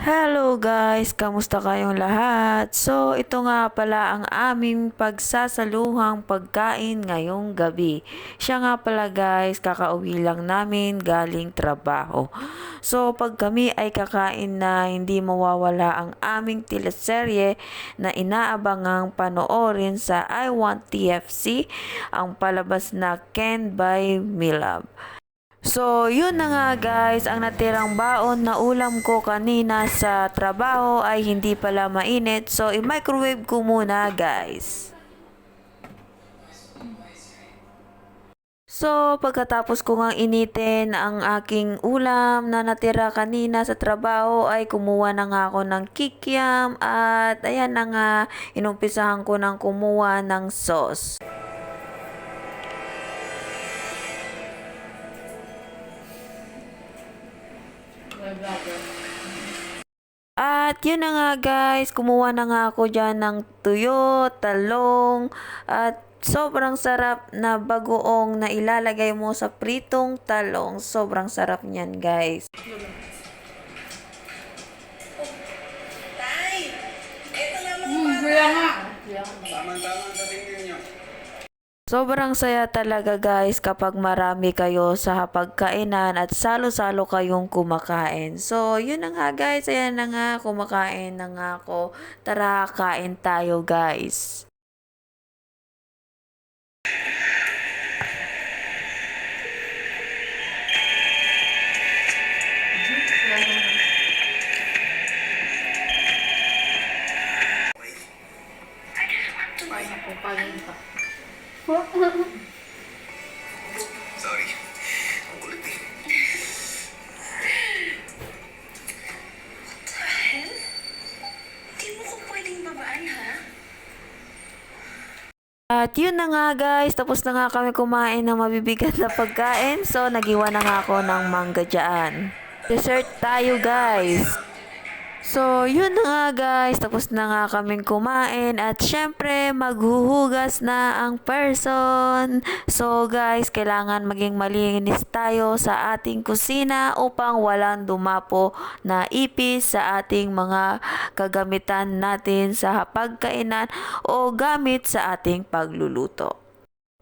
Hello guys, kamusta kayong lahat? So, ito nga pala ang aming pagsasaluhang pagkain ngayong gabi. Siya nga pala guys, kakauwi lang namin galing trabaho. So, pag kami ay kakain na, hindi mawawala ang aming teleserye na inaabangang panoorin sa I Want TFC, ang palabas na Ken by Milab. So, yun na nga guys, ang natirang baon na ulam ko kanina sa trabaho ay hindi pala mainit. So, i-microwave ko muna guys. So, pagkatapos ko ngang initin ang aking ulam na natira kanina sa trabaho ay kumuha na nga ako ng kikiam at ayan na nga, inumpisahan ko ng kumuha ng sauce. At yun na nga guys, kumuha na nga ako dyan ng tuyo, talong, at sobrang sarap na bagoong na ilalagay mo sa pritong talong. Sobrang sarap niyan guys. Tay! Ito naman Kaya nga. Tama-tama sa tingin niyo. Sobrang saya talaga guys kapag marami kayo sa pagkainan at salo-salo kayong kumakain. So, yun na nga guys, ayan na nga, kumakain na nga ako. Tara, kain tayo guys. Sorry. Ang kulit eh. What the hell? Hindi mo ko pwedeng babaan, ha? At yun na nga guys, tapos na nga kami kumain ng mabibigat na pagkain. So, nagiwan na nga ako ng mangga dyan. Dessert tayo guys. So, yun na nga guys, tapos na nga kaming kumain at syempre maghuhugas na ang person. So guys, kailangan maging malinis tayo sa ating kusina upang walang dumapo na ipis sa ating mga kagamitan natin sa pagkainan o gamit sa ating pagluluto.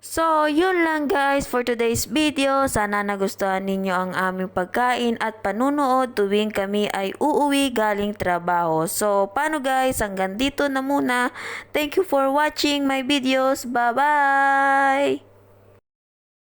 So, yun lang guys for today's video. Sana nagustuhan ninyo ang aming pagkain at panunood tuwing kami ay uuwi galing trabaho. So, paano guys? Hanggang dito na muna. Thank you for watching my videos. Bye-bye!